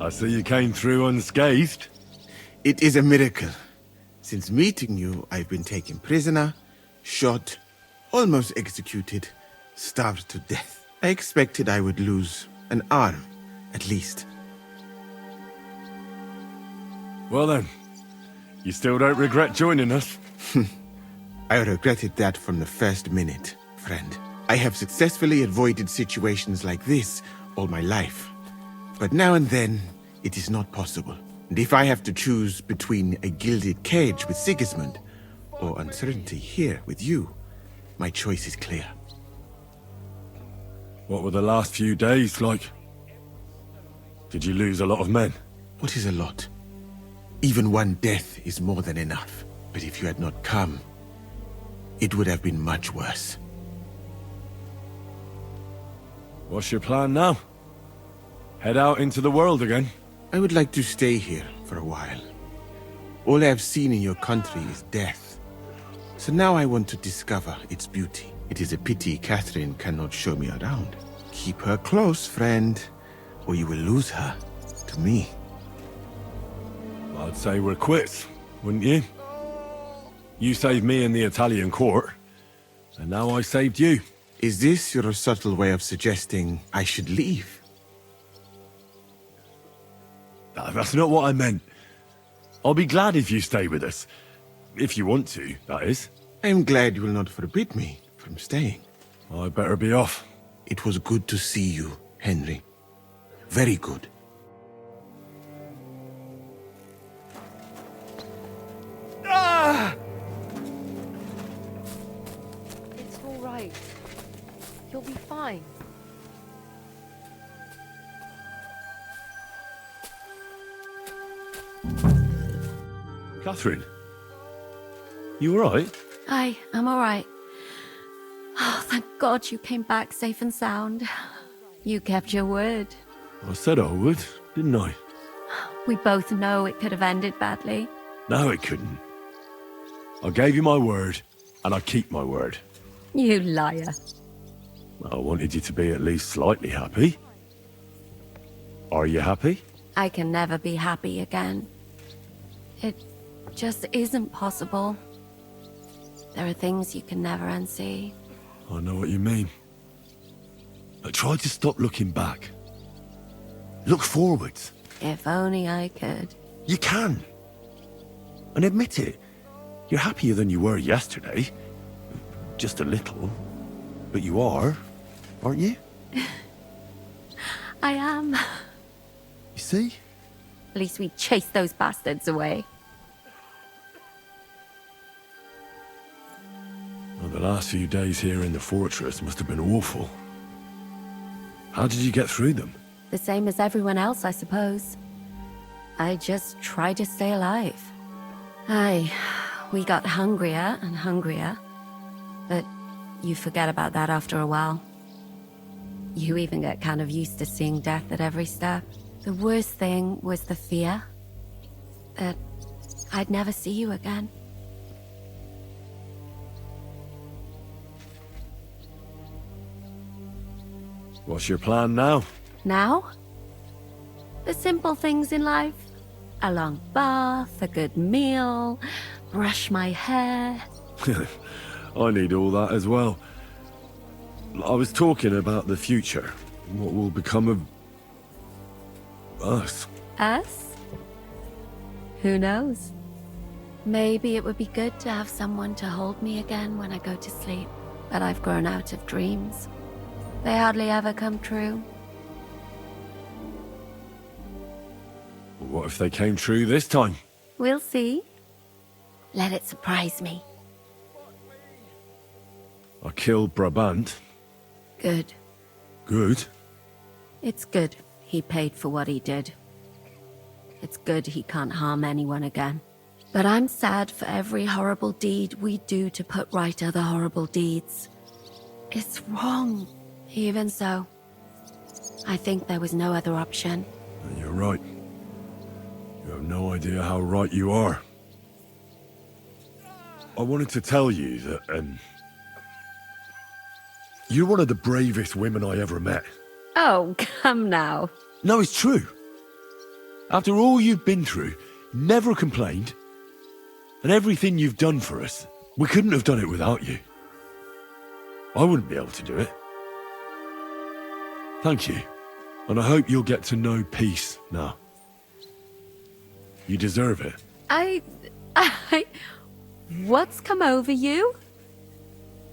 I see you came through unscathed. It is a miracle. Since meeting you, I've been taken prisoner, shot, almost executed, starved to death. I expected I would lose an arm, at least. Well then, you still don't regret joining us? I regretted that from the first minute, friend. I have successfully avoided situations like this all my life. But now and then, it is not possible. And if I have to choose between a gilded cage with Sigismund or uncertainty here with you, my choice is clear. What were the last few days like? Did you lose a lot of men? What is a lot? Even one death is more than enough. But if you had not come, it would have been much worse. What's your plan now? Head out into the world again? I would like to stay here for a while. All I have seen in your country is death. So now I want to discover its beauty. It is a pity Catherine cannot show me around. Keep her close, friend, or you will lose her to me. I'd say we're quits, wouldn't you? You saved me in the Italian court, and now I saved you. Is this your subtle way of suggesting I should leave? That's not what I meant. I'll be glad if you stay with us. If you want to, that is. I am glad you will not forbid me from staying. I better be off. It was good to see you, Henry. Very good. It's all right. You'll be fine. Catherine, you alright? I'm all right. Oh, thank God you came back safe and sound. You kept your word. I said I would, didn't I? We both know it could have ended badly. No, it couldn't. I gave you my word, and I keep my word. You liar. I wanted you to be at least slightly happy. Are you happy? I can never be happy again. It just isn't possible. There are things you can never unsee. I know what you mean. But try to stop looking back. Look forwards. If only I could. You can. And admit it. You're happier than you were yesterday. Just a little. But you are, aren't you? I am. You see? At least we chased those bastards away. Well, the last few days here in the fortress must have been awful. How did you get through them? The same as everyone else, I suppose. I just tried to stay alive. We got hungrier and hungrier. But you forget about that after a while. You even get kind of used to seeing death at every step. The worst thing was the fear that I'd never see you again. What's your plan now? Now? The simple things in life. A long bath, a good meal, brush my hair. I need all that as well. I was talking about the future. What will become of us? Us? Who knows? Maybe it would be good to have someone to hold me again when I go to sleep. But I've grown out of dreams. They hardly ever come true. What if they came true this time? We'll see. Let it surprise me. I killed Brabant. Good. Good. It's good he paid for what he did. It's good he can't harm anyone again. But I'm sad for every horrible deed we do to put right other horrible deeds. It's wrong. Even so, I think there was no other option. And you're right. You have no idea how right you are. I wanted to tell you that, you're one of the bravest women I ever met. Oh, come now. No, it's true. After all you've been through, never complained. And everything you've done for us, we couldn't have done it without you. I wouldn't be able to do it. Thank you. And I hope you'll get to know peace now. You deserve it. What's come over you?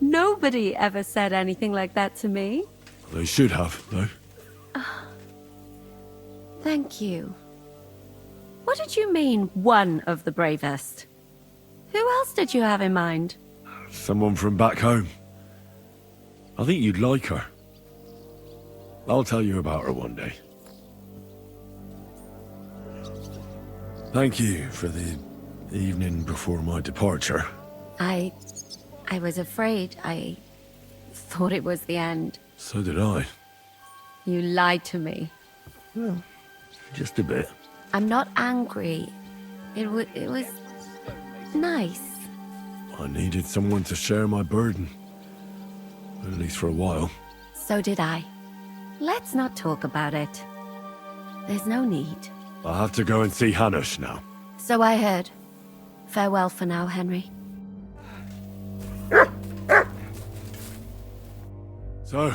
Nobody ever said anything like that to me. They should have, though. Thank you. What did you mean, one of the bravest? Who else did you have in mind? Someone from back home. I think you'd like her. I'll tell you about her one day. Thank you for the evening before my departure. I was afraid. I thought it was the end. So did I. You lied to me. Well, just a bit. I'm not angry. It was nice. I needed someone to share my burden. At least for a while. So did I. Let's not talk about it. There's no need. I have to go and see Hanush now. So I heard. Farewell for now, Henry. So,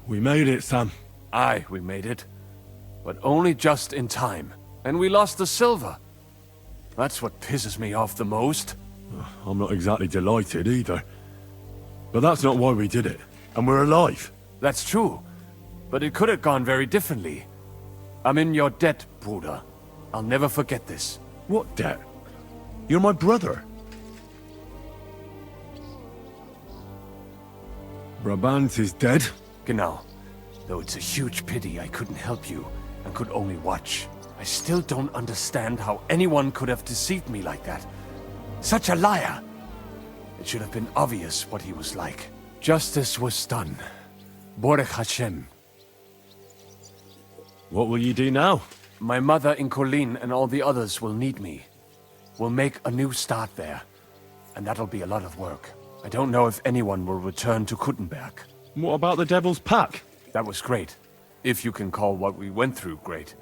we made it, Sam. Aye, we made it. But only just in time. And we lost the silver. That's what pisses me off the most. I'm not exactly delighted either. But that's not why we did it. And we're alive. That's true. But it could have gone very differently. I'm in your debt, Bruder. I'll never forget this. What debt? You're my brother. Brabant is dead. Genau. Though it's a huge pity I couldn't help you and could only watch. I still don't understand how anyone could have deceived me like that. Such a liar! It should have been obvious what he was like. Justice was done. Baruch Hashem. What will you do now? My mother in Colleen and all the others will need me. We'll make a new start there. And that'll be a lot of work. I don't know if anyone will return to Kuttenberg. What about the Devil's Pack? That was great. If you can call what we went through great.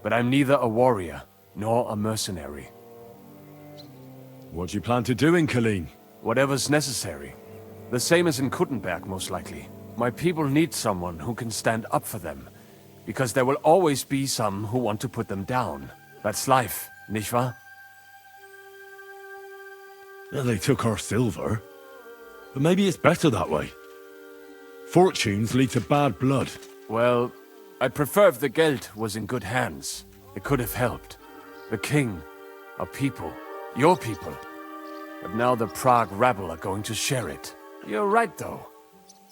But I'm neither a warrior, nor a mercenary. What do you plan to do in Colleen? Whatever's necessary. The same as in Kuttenberg, most likely. My people need someone who can stand up for them. Because there will always be some who want to put them down. That's life, nicht wahr? They took our silver. But maybe it's better that way. Fortunes lead to bad blood. Well, I'd prefer if the Geld was in good hands. It could have helped. The king, our people, your people. But now the Prague rabble are going to share it. You're right, though.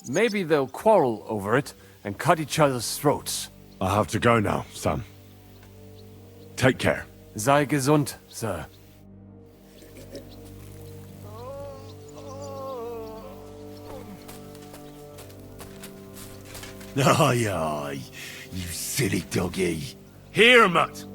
Maybe they'll quarrel over it and cut each other's throats. I have to go now, Sam. Take care. Sei gesund, sir. Aye, aye, you silly doggy. Here, Mutt!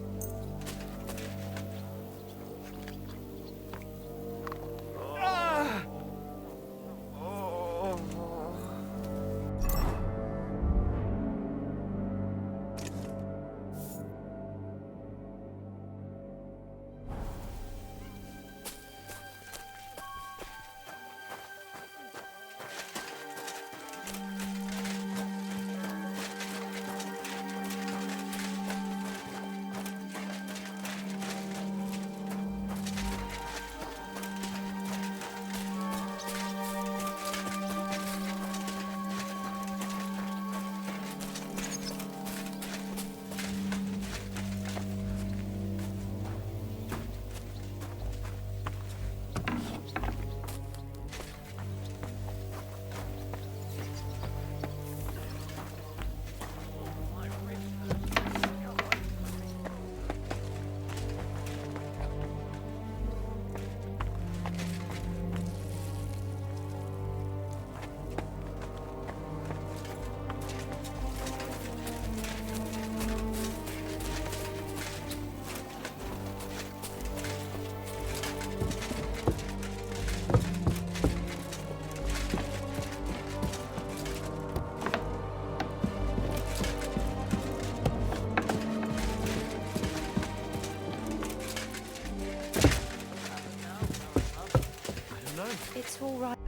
It's all right.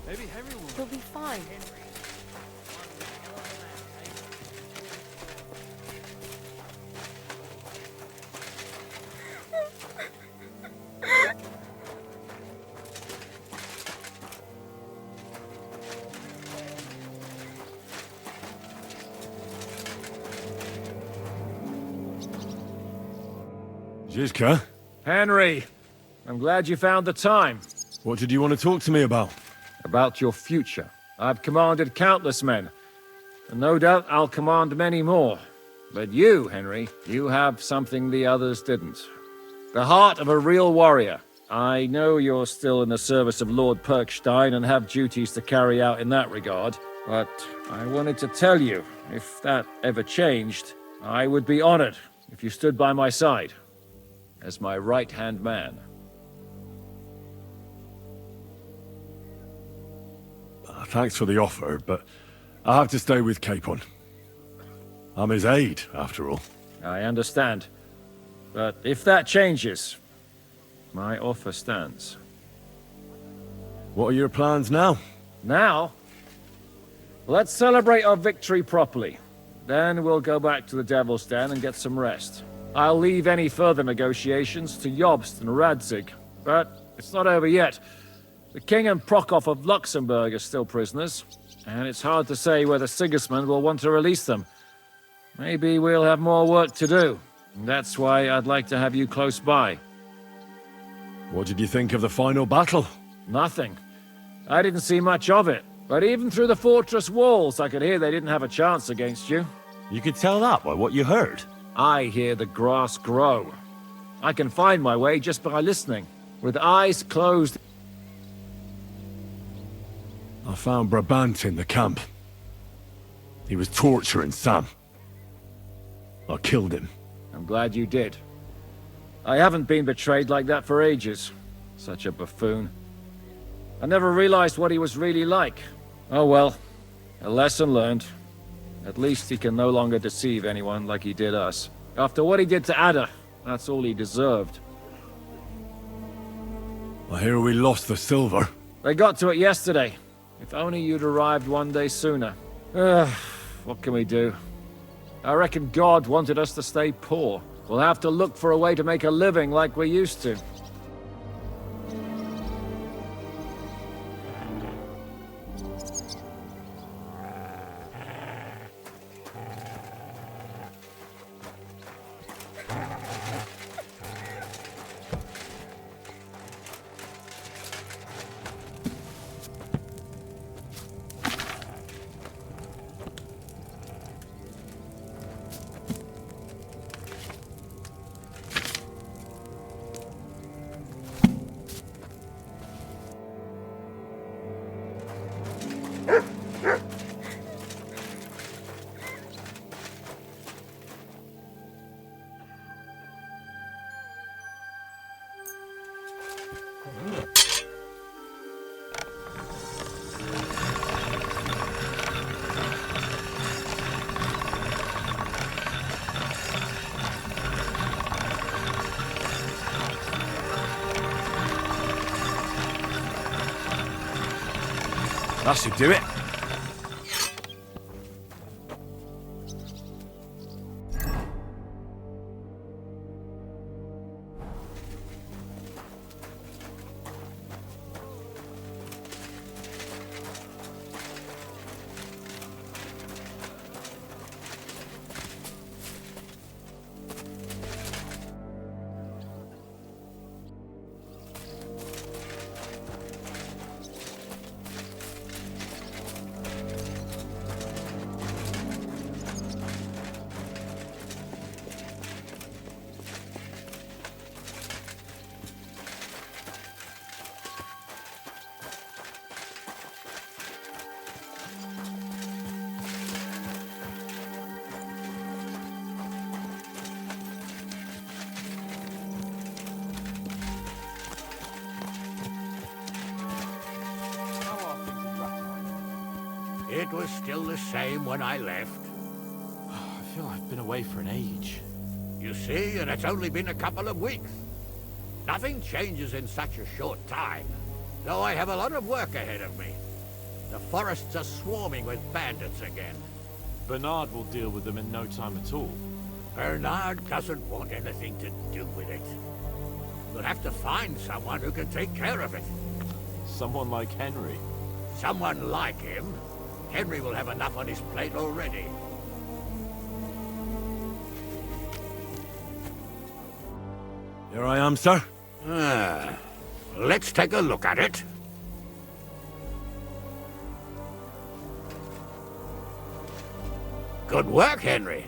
Maybe Henry will. He'll be fine. Zizka, Henry, I'm glad you found the time. what did you want to talk to me about? About your future. I've commanded countless men, and no doubt I'll command many more. But you, Henry, you have something the others didn't. The heart of a real warrior. I know you're still in the service of Lord Perkstein and have duties to carry out in that regard, but I wanted to tell you, if that ever changed, I would be honored if you stood by my side as my right-hand man. Thanks for the offer, but I have to stay with Capon. I'm his aide, after all. I understand. But if that changes, my offer stands. What are your plans now? Now, let's celebrate our victory properly. Then we'll go back to the Devil's Den and get some rest. I'll leave any further negotiations to Jobst and Radzig, but it's not over yet. The King and Prokop of Luxembourg are still prisoners, and it's hard to say whether Sigismund will want to release them. Maybe we'll have more work to do. That's why I'd like to have you close by. What did you think of the final battle? Nothing. I didn't see much of it, but even through the fortress walls I could hear they didn't have a chance against you. You could tell that by what you heard. I hear the grass grow. I can find my way just by listening, with eyes closed. I found Brabant in the camp. He was torturing Sam. I killed him. I'm glad you did. I haven't been betrayed like that for ages. Such a buffoon. I never realized what he was really like. Oh well, a lesson learned. At least he can no longer deceive anyone like he did us. After what he did to Ada, that's all he deserved. I hear we lost the silver. They got to it yesterday. If only you'd arrived one day sooner. What can we do? I reckon God wanted us to stay poor. We'll have to look for a way to make a living like we used to. That should do it. It was still the same when I left. I feel I've been away for an age. You see, and it's only been a couple of weeks. Nothing changes in such a short time, though I have a lot of work ahead of me. The forests are swarming with bandits again. Bernard will deal with them in no time at all. Bernard doesn't want anything to do with it. We'll have to find someone who can take care of it. Someone like Henry. Someone like him? Henry will have enough on his plate already. Here I am, sir. Let's take a look at it. Good work, Henry.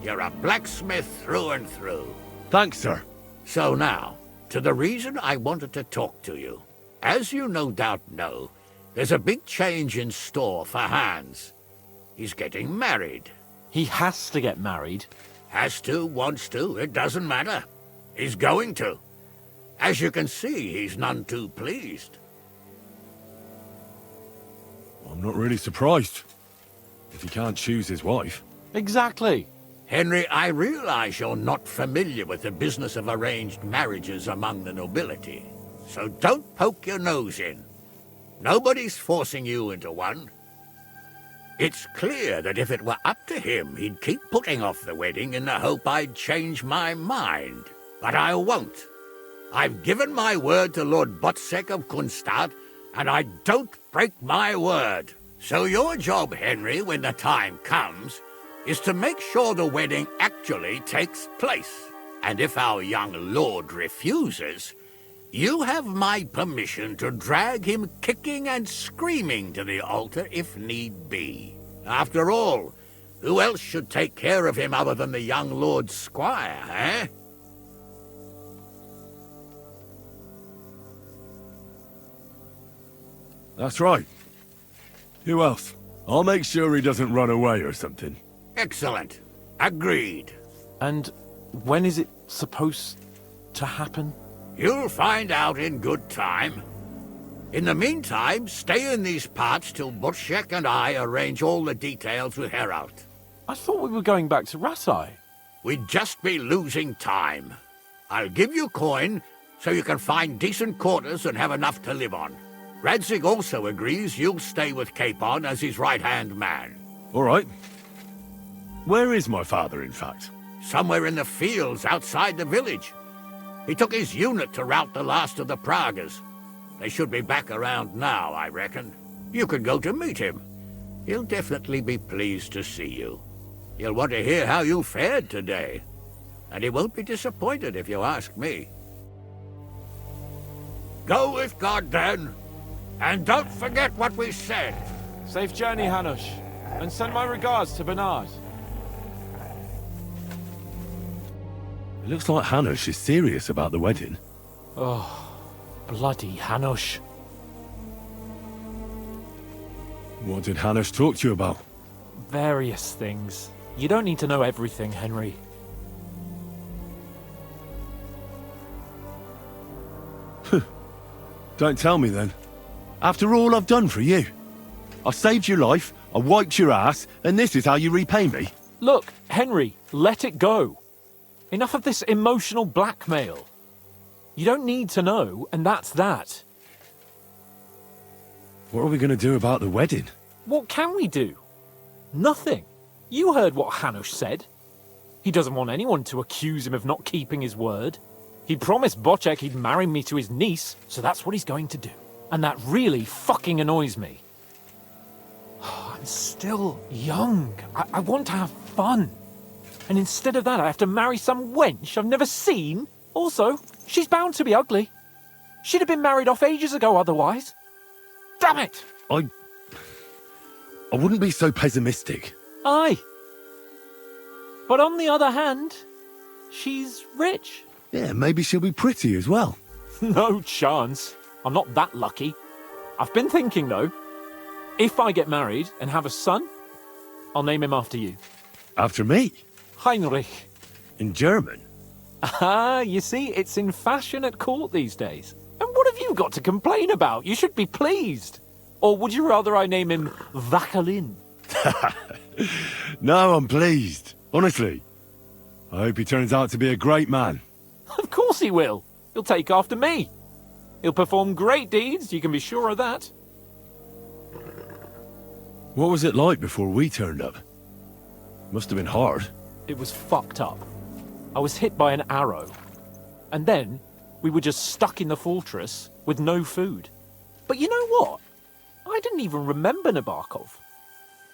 You're a blacksmith through and through. Thanks, sir. So now, to the reason I wanted to talk to you. As you no doubt know, there's a big change in store for Hans. He's getting married. He has to get married. Has to, wants to, it doesn't matter. He's going to. As you can see, he's none too pleased. I'm not really surprised. If he can't choose his wife. Exactly. Henry, I realize you're not familiar with the business of arranged marriages among the nobility. So don't poke your nose in. Nobody's forcing you into one. It's clear that if it were up to him, he'd keep putting off the wedding in the hope I'd change my mind. But I won't. I've given my word to Lord Botsek of Kunstad, and I don't break my word. So your job, Henry, when the time comes, is to make sure the wedding actually takes place. And if our young lord refuses, you have my permission to drag him kicking and screaming to the altar if need be. After all, who else should take care of him other than the young lord's squire, eh? That's right. Who else? I'll make sure he doesn't run away or something. Excellent. Agreed. And when is it supposed to happen? You'll find out in good time. In the meantime, stay in these parts till Butchek and I arrange all the details with Herald. I thought we were going back to Ratai. We'd just be losing time. I'll give you coin so you can find decent quarters and have enough to live on. Radzig also agrees you'll stay with Capon as his right-hand man. All right. Where is my father, in fact? Somewhere in the fields outside the village. He took his unit to rout the last of the Pragas. They should be back around now, I reckon. You could go to meet him. He'll definitely be pleased to see you. He'll want to hear how you fared today. And he won't be disappointed if you ask me. Go with God, then. And don't forget what we said. Safe journey, Hanush. And send my regards to Bernard. It looks like Hanush is serious about the wedding. Oh, bloody Hanush. What did Hanush talk to you about? Various things. You don't need to know everything, Henry. Don't tell me then. After all I've done for you. I saved your life, I wiped your ass, and this is how you repay me? Look, Henry, let it go. Enough of this emotional blackmail. You don't need to know, and that's that. What are we going to do about the wedding? What can we do? Nothing. You heard what Hanush said. He doesn't want anyone to accuse him of not keeping his word. He promised Bocek he'd marry me to his niece, so that's what he's going to do. And that really fucking annoys me. I'm still young. I want to have fun. And instead of that, I have to marry some wench I've never seen. Also, she's bound to be ugly. She'd have been married off ages ago otherwise. Damn it! I wouldn't be so pessimistic. Aye. But on the other hand, she's rich. Yeah, maybe she'll be pretty as well. No chance. I'm not that lucky. I've been thinking, though. If I get married and have a son, I'll name him after you. After me? Heinrich. In German? Ah, you see, it's in fashion at court these days. And what have you got to complain about? You should be pleased. Or would you rather I name him Vakalin? No, I'm pleased. Honestly. I hope he turns out to be a great man. Of course he will. He'll take after me. He'll perform great deeds, you can be sure of that. What was it like before we turned up? Must have been hard. It was fucked up. I was hit by an arrow. And then, we were just stuck in the fortress with no food. But you know what? I didn't even remember Nabokov.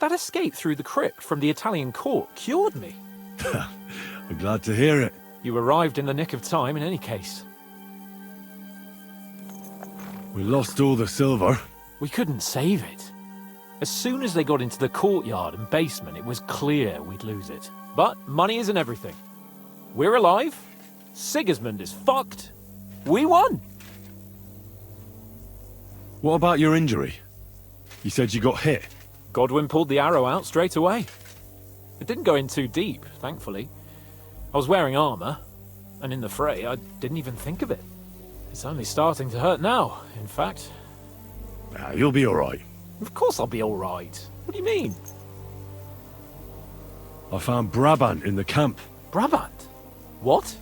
That escape through the crypt from the Italian court cured me. I'm glad to hear it. You arrived in the nick of time in any case. We lost all the silver. We couldn't save it. As soon as they got into the courtyard and basement, it was clear we'd lose it. But money isn't everything. We're alive. Sigismund is fucked. We won. What about your injury? You said you got hit. Godwin pulled the arrow out straight away. It didn't go in too deep, thankfully. I was wearing armor, and in the fray, I didn't even think of it. It's only starting to hurt now, in fact. You'll be all right. Of course I'll be all right. What do you mean? I found Brabant in the camp. Brabant? What?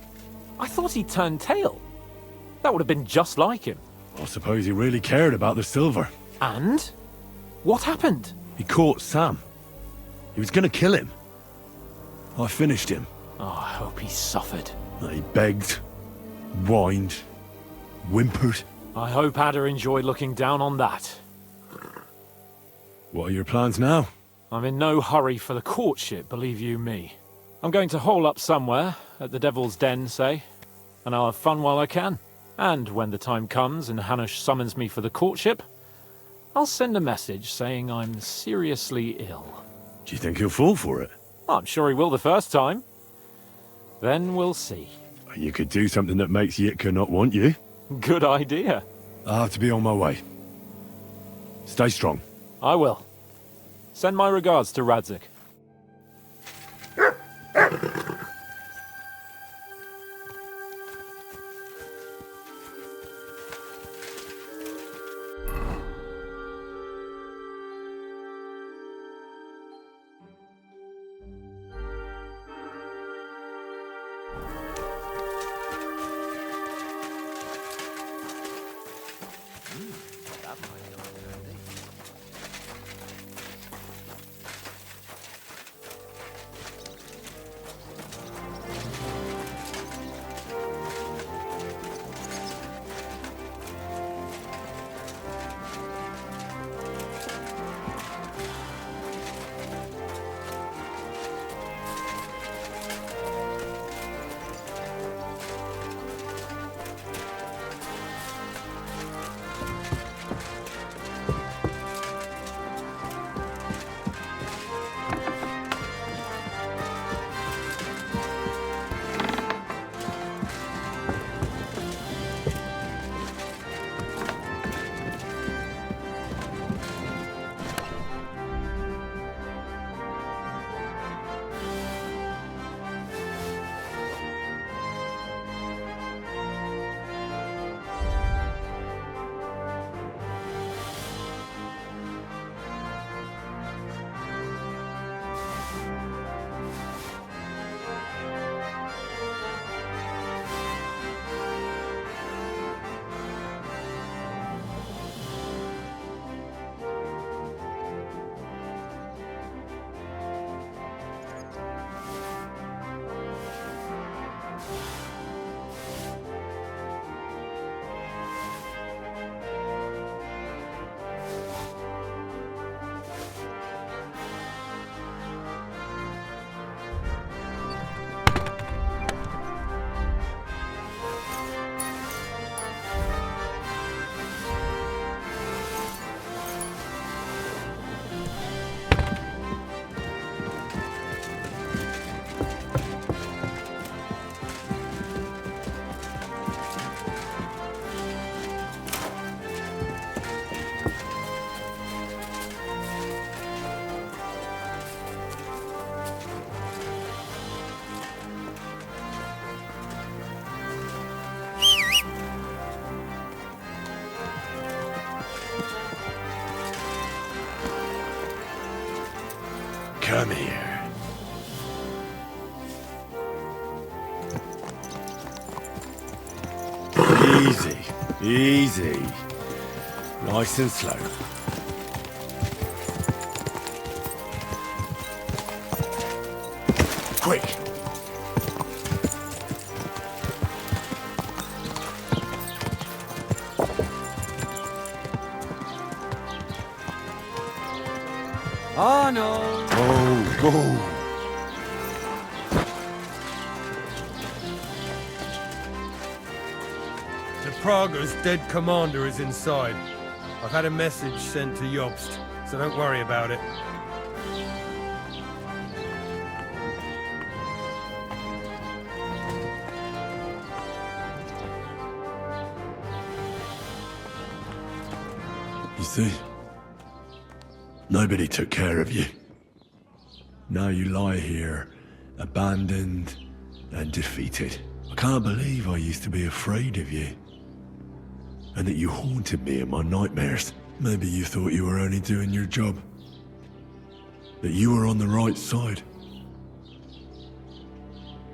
I thought he'd turned tail. That would have been just like him. I suppose he really cared about the silver. And? What happened? He caught Sam. He was going to kill him. I finished him. Oh, I hope he suffered. He begged, whined, whimpered. I hope Ada enjoyed looking down on that. What are your plans now? I'm in no hurry for the courtship, believe you me. I'm going to hole up somewhere, at the Devil's Den, say, and I'll have fun while I can. And when the time comes and Hanush summons me for the courtship, I'll send a message saying I'm seriously ill. Do you think he'll fall for it? I'm sure he will the first time. Then we'll see. You could do something that makes Yitka not want you. Good idea. I'll have to be on my way. Stay strong. I will. Send my regards to Radzik. Come here. Easy, easy. Nice and slow. Quick! Oh no! Go, go! The Prague's dead commander is inside. I've had a message sent to Jobst, so don't worry about it. You see? Nobody took care of you. Now you lie here, abandoned and defeated. I can't believe I used to be afraid of you. And that you haunted me in my nightmares. Maybe you thought you were only doing your job. That you were on the right side.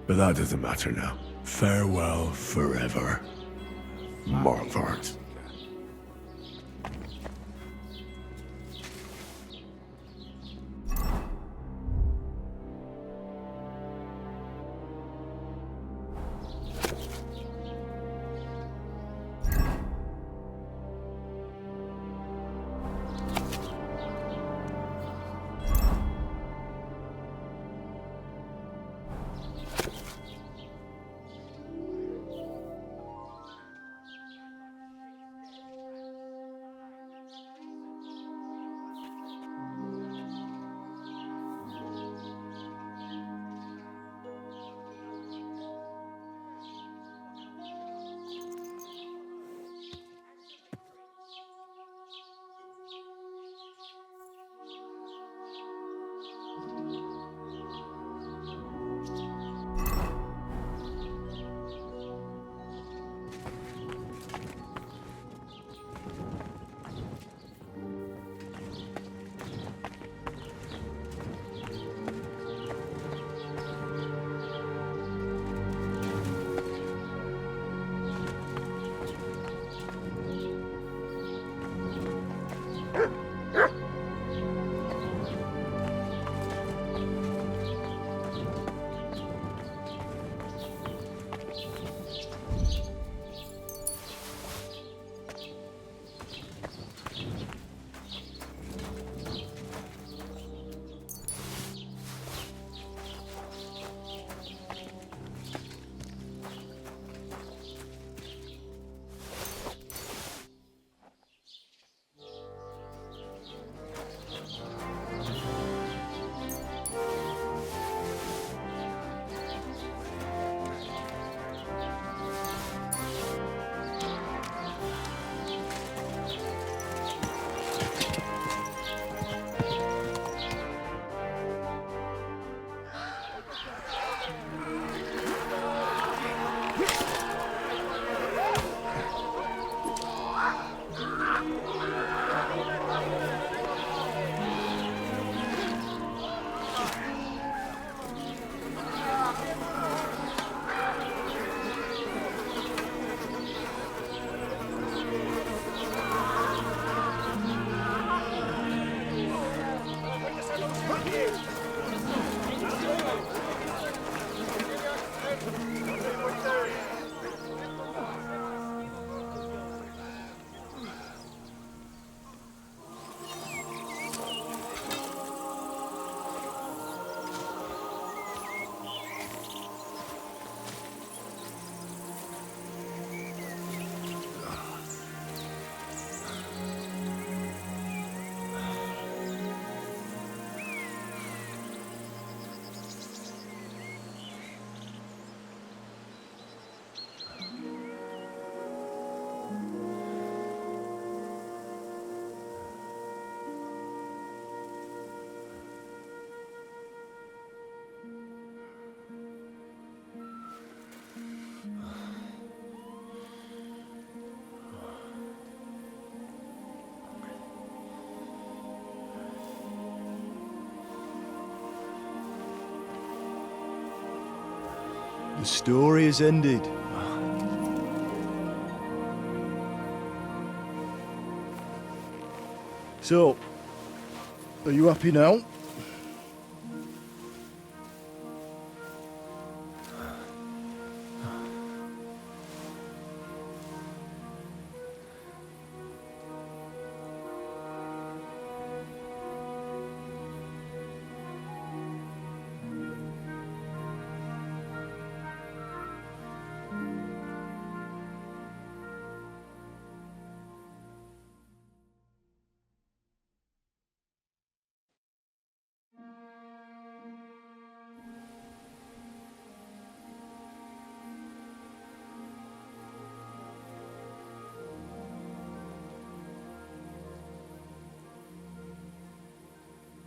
But that doesn't matter now. Farewell forever, Marvart. The story is ended. So, are you happy now?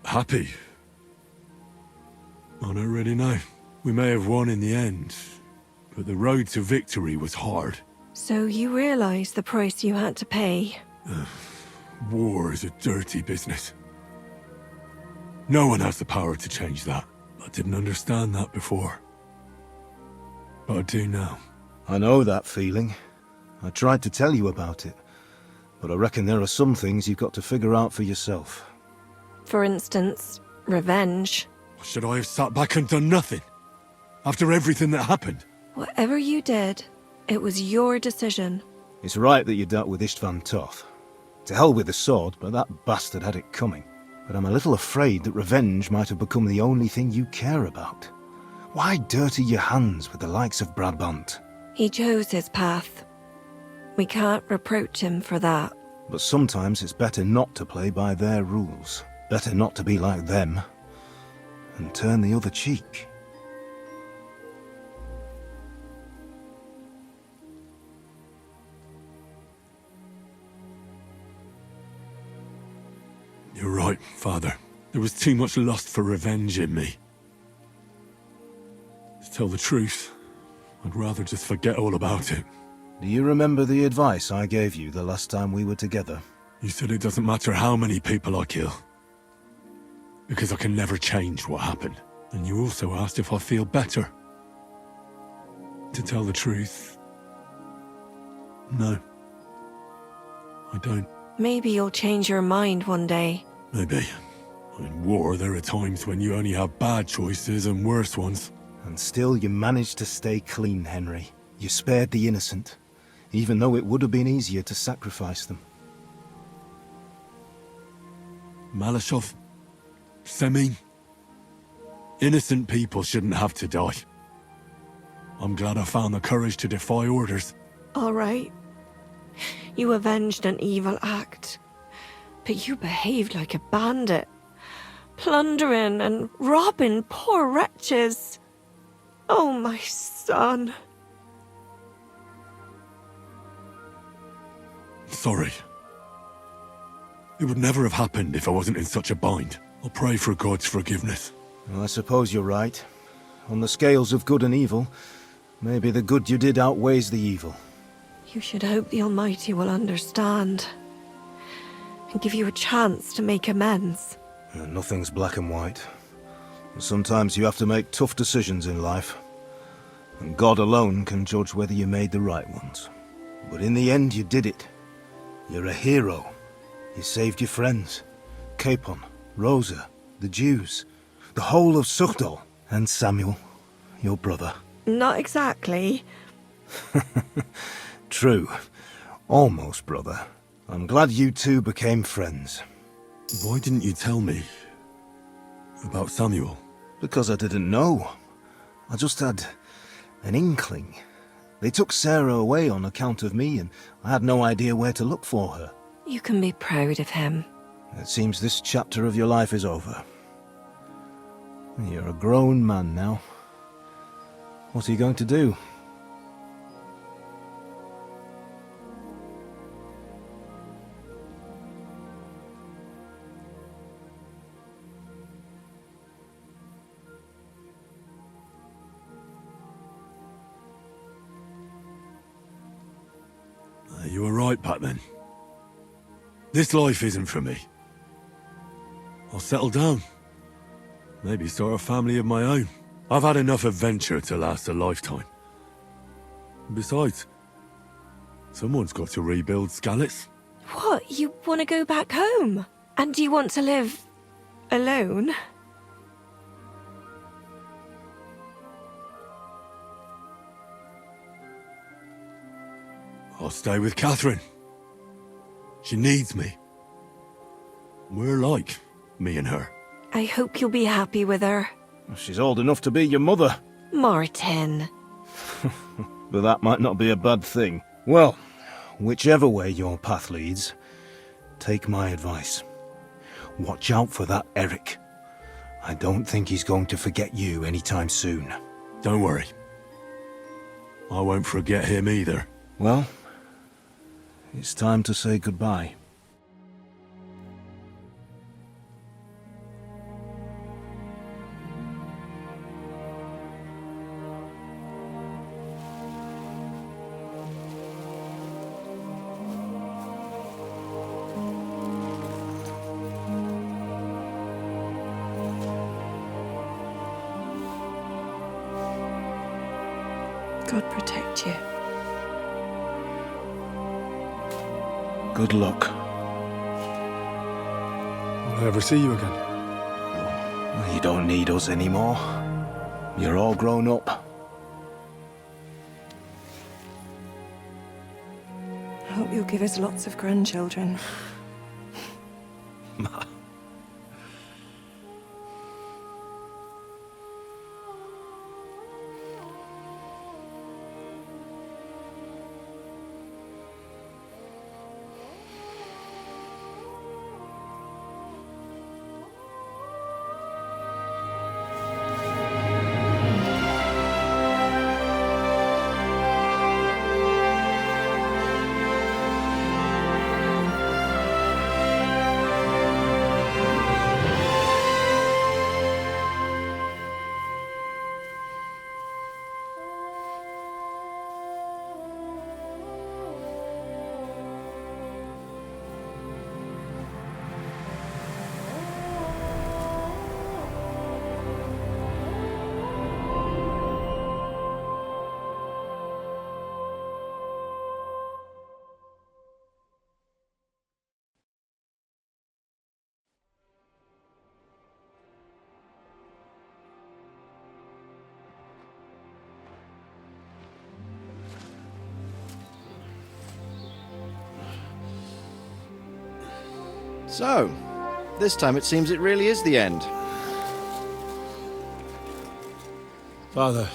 Happy? I don't really know. We may have won in the end, but the road to victory was hard. So you realize the price you had to pay? War is a dirty business. No one has the power to change that. I didn't understand that before. But I do now. I know that feeling. I tried to tell you about it, but I reckon there are some things you've got to figure out for yourself. For instance, revenge. Should I have sat back and done nothing? After everything that happened? Whatever you did, it was your decision. It's right that you dealt with Istvan tough. To hell with the sword, but that bastard had it coming. But I'm a little afraid that revenge might have become the only thing you care about. Why dirty your hands with the likes of Brabant? He chose his path. We can't reproach him for that. But sometimes it's better not to play by their rules. Better not to be like them. And turn the other cheek. You're right, Father. There was too much lust for revenge in me. To tell the truth, I'd rather just forget all about it. Do you remember the advice I gave you the last time we were together? You said it doesn't matter how many people I kill, because I can never change what happened. And you also asked if I feel better. To tell the truth, no. I don't. Maybe you'll change your mind one day. Maybe. In war, there are times when you only have bad choices and worse ones. And still you managed to stay clean, Henry. You spared the innocent, even though it would have been easier to sacrifice them. Malashov, Semyon, innocent people shouldn't have to die. I'm glad I found the courage to defy orders. All right. You avenged an evil act, but you behaved like a bandit, plundering and robbing poor wretches. Oh, my son. Sorry. It would never have happened if I wasn't in such a bind. I'll pray for God's forgiveness. Well, I suppose you're right. On the scales of good and evil, maybe the good you did outweighs the evil. You should hope the Almighty will understand and give you a chance to make amends. Nothing's black and white. Sometimes you have to make tough decisions in life, and God alone can judge whether you made the right ones. But in the end, you did it. You're a hero. You saved your friends. Capon, Rosa, the Jews, the whole of Suchdol, and Samuel, your brother. Not exactly. True. Almost, brother. I'm glad you two became friends. Why didn't you tell me about Samuel? Because I didn't know. I just had an inkling. They took Sarah away on account of me, and I had no idea where to look for her. You can be proud of him. It seems this chapter of your life is over. You're a grown man now. What are you going to do? You were right back then. This life isn't for me. I'll settle down. Maybe start a family of my own. I've had enough adventure to last a lifetime. Besides, someone's got to rebuild Skalitz. What? You want to go back home? And do you want to live alone? I'll stay with Catherine. She needs me. We're like, me and her. I hope you'll be happy with her. She's old enough to be your mother. Martin. But that might not be a bad thing. Well, whichever way your path leads, take my advice. Watch out for that Eric. I don't think he's going to forget you anytime soon. Don't worry. I won't forget him either. Well, it's time to say goodbye. God protect you. Good luck. Will I ever see you again? You don't need us anymore. You're all grown up. I hope you'll give us lots of grandchildren. So, this time it seems it really is the end. Father.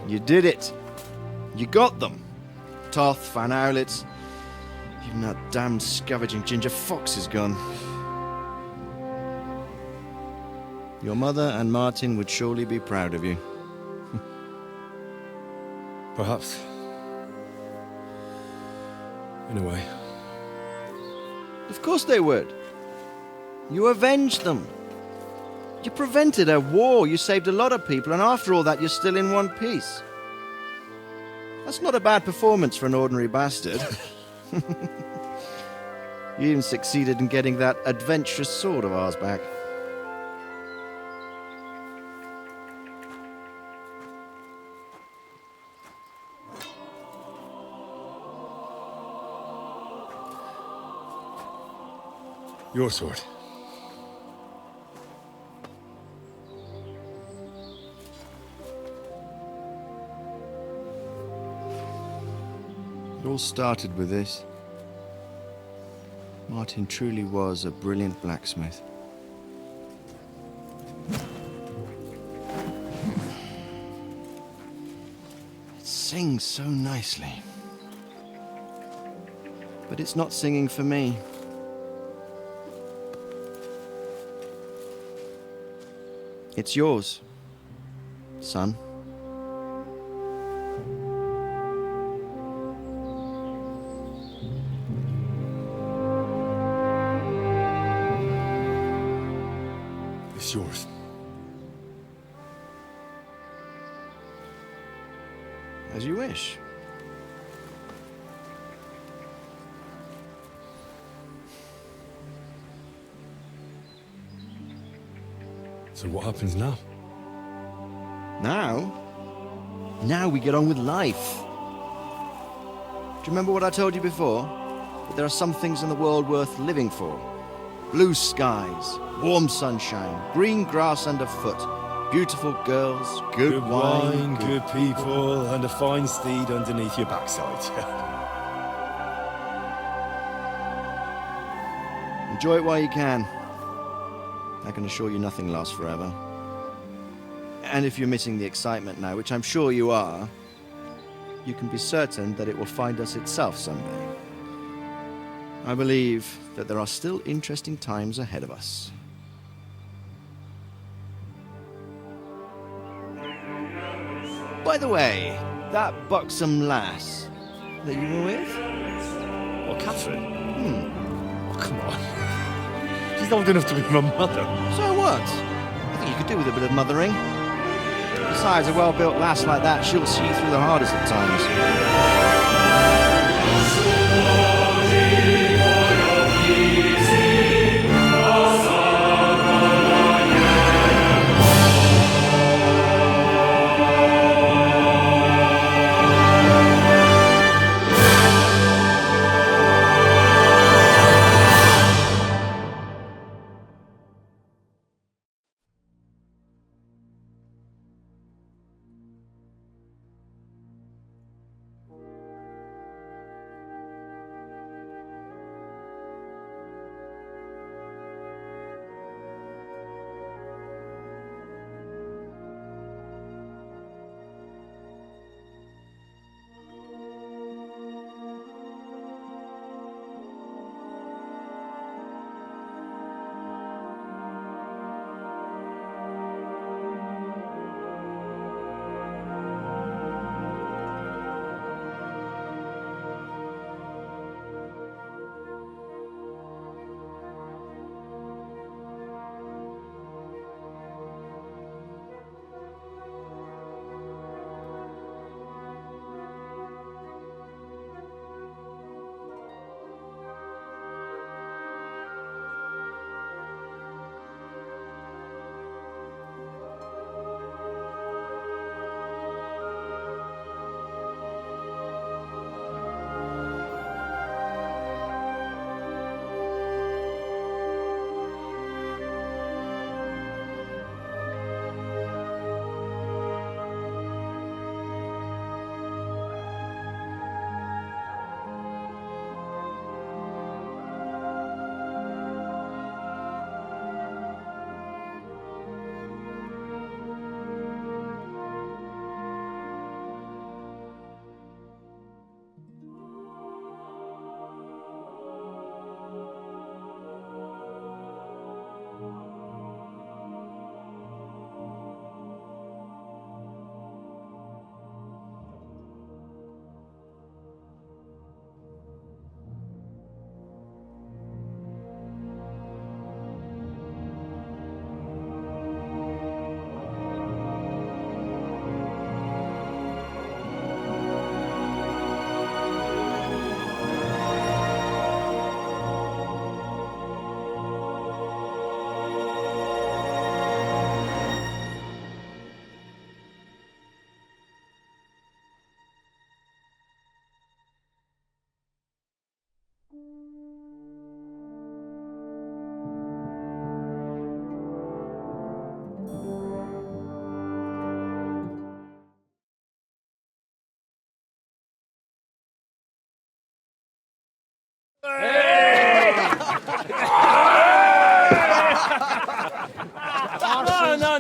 You did it. You got them. Toth, Van Owlitz, even that damned scavenging ginger fox is gone. Your mother and Martin would surely be proud of you. Perhaps. In a way. Of course they would. You avenged them. You prevented a war, you saved a lot of people, and after all that, you're still in one piece. That's not a bad performance for an ordinary bastard. You even succeeded in getting that adventurous sword of ours back. Your sword. It all started with this. Martin truly was a brilliant blacksmith. It sings so nicely. But it's not singing for me. It's yours, son. It's yours. As you wish. So what happens now? Now we get on with life. you remember what I told you before? That there are some things in the world worth living for. Blue skies, warm sunshine, green grass underfoot, beautiful girls, good wine, good people, and a fine steed underneath your backside. Enjoy it while you can. I can assure you nothing lasts forever. And if you're missing the excitement now, which I'm sure you are, you can be certain that it will find us itself someday. I believe that there are still interesting times ahead of us. By the way, that buxom lass that you were with? What, Catherine? Oh, come on. She's old enough to be my mother. So what? I think you could do with a bit of mothering. Besides, a well-built lass like that, she'll see you through the hardest of times.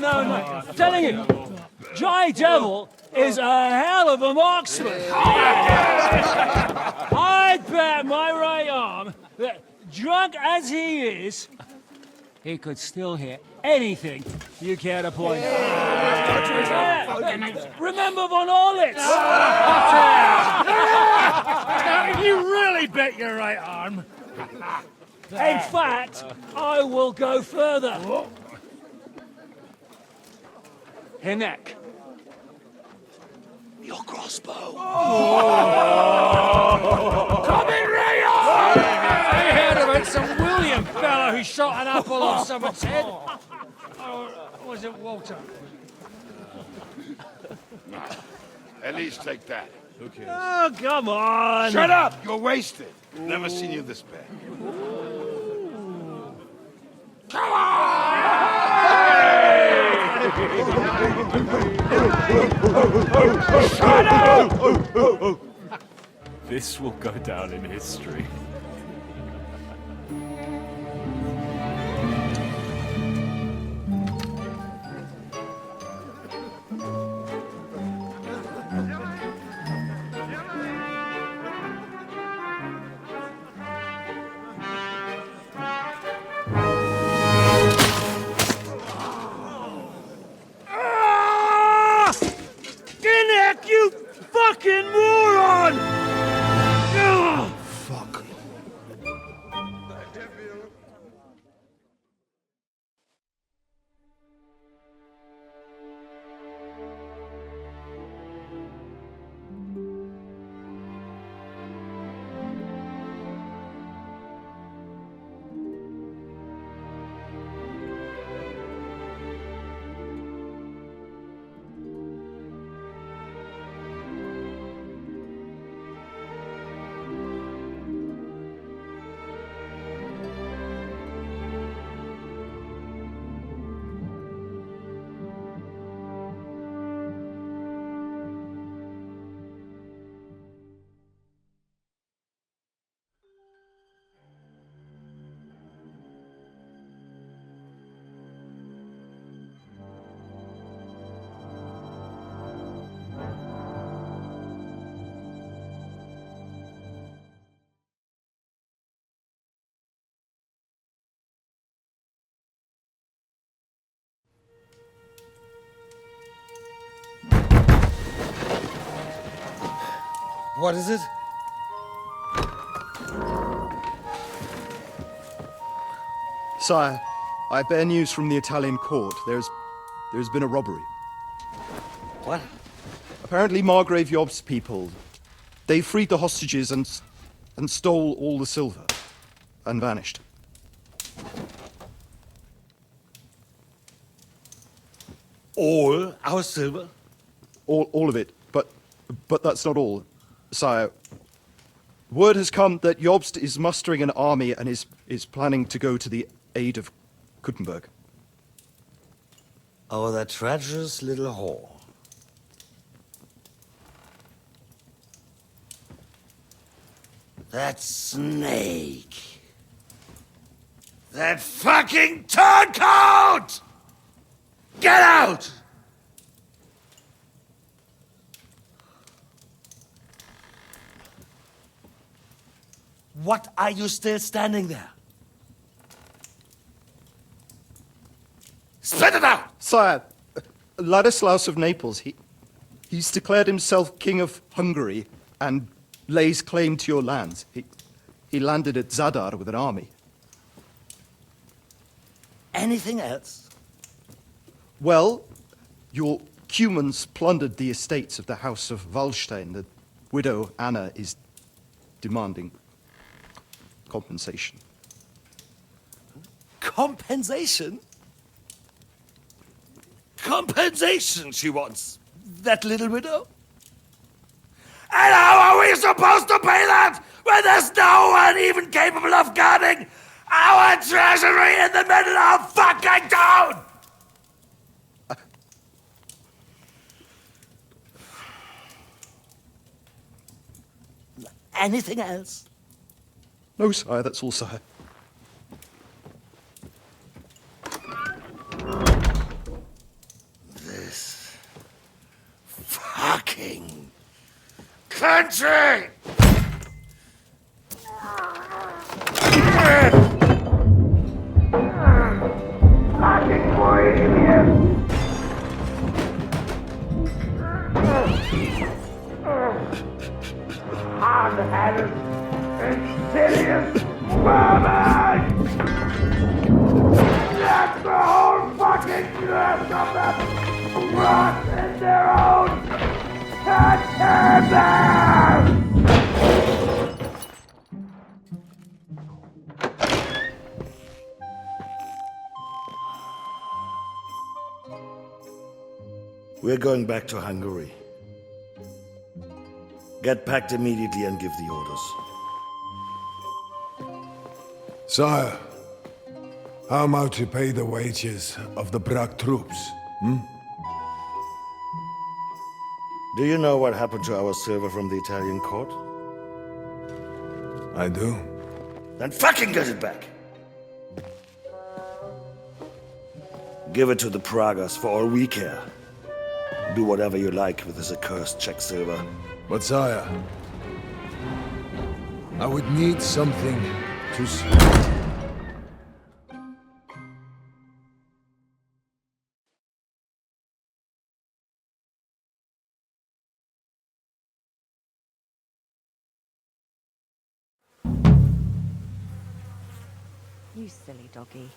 No. Telling you, Jai Devil is a hell of a marksman. I'd bet my right arm that, drunk as he is, he could still hit anything you care to point out. Remember Von Orlitz? You really bet your right arm. In fact, I will go further. Her neck. Your crossbow. Come in, Rayo! I heard about some William fella who shot an apple off someone's head. Or was it Walter? At least take that. Who cares? Oh, come on! Shut up! You're wasted. Never seen you this bad. Come on! Shut up! This will go down in history. Kinnick, you fucking moron! Fuck. What is it? Sire, I bear news from the Italian court. There's been a robbery. What? Apparently Margrave Yob's people, they freed the hostages and stole all the silver and vanished. All our silver? All of it, but that's not all, sire. Word has come that Jobst is mustering an army and is planning to go to the aid of Kuttenberg. Oh, that treacherous little whore. That snake. That fucking turncoat! Get out! What are you still standing there? Spit it out! Sire, Ladislaus of Naples, he's declared himself King of Hungary and lays claim to your lands. He landed at Zadar with an army. Anything else? Well, your Cumans plundered the estates of the House of Wallstein. The widow Anna is demanding compensation. Compensation? Compensation she wants, that little widow? And how are we supposed to pay that when there's no one even capable of guarding our treasury in the middle of fucking town? Anything else? No, sire, that's all, sire. This fucking country! Fucking bohemian! Hard-headed, insidious woman! That's the whole fucking curse of them! Rot in their own containers! We're going back to Hungary. Get packed immediately and give the orders. Sire, how am I to pay the wages of the Prague troops? Do you know what happened to our silver from the Italian court? I do. Then fucking get it back! Give it to the Pragas for all we care. Do whatever you like with this accursed Czech silver. But sire, I would need something to You silly doggy.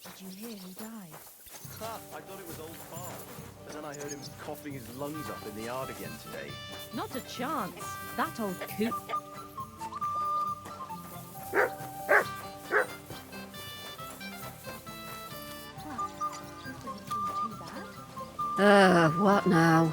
Did you hear who died? I thought it was old Paul. But then I heard him coughing his lungs up in the yard again today. Not a chance. That old coot. What now?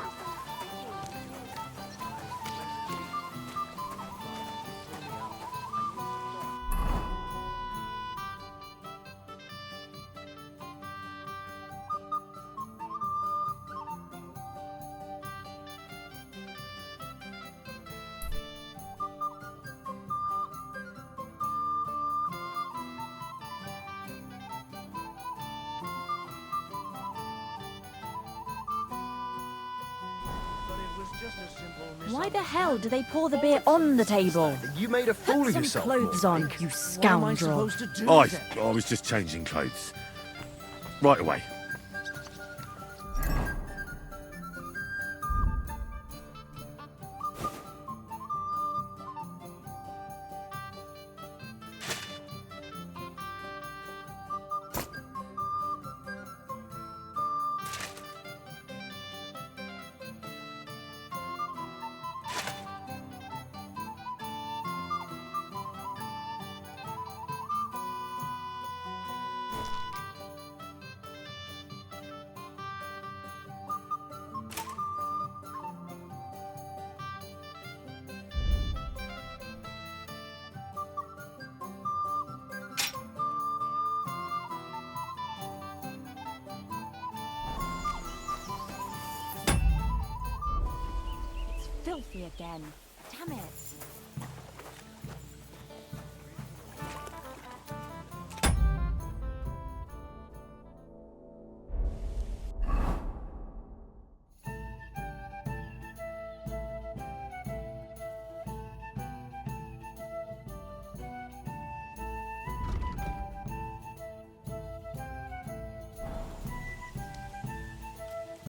Why the hell do they pour the beer on the table? You made a fool Put of some yourself. clothes on, you scoundrel. I was just changing clothes. Right away. Filthy again. Damn it.